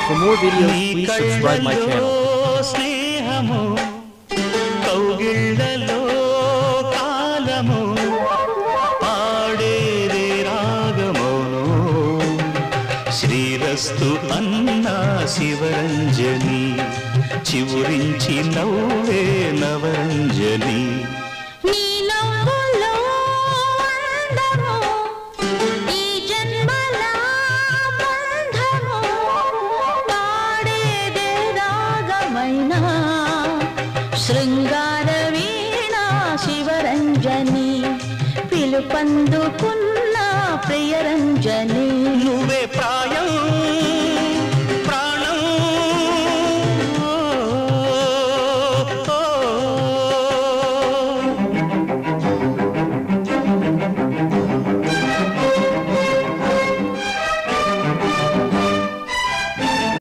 For more videos, please subscribe my channel. స్నేహము కౌగిళ్ళలో కాలము పాడేదే రాగమోను శ్రీరస్తు అన్నా శివరంజని చివురించి నవ్వే నవరంజని శృంగార వీణా శివరంజని పిలుపందుకున్న ప్రియరంజని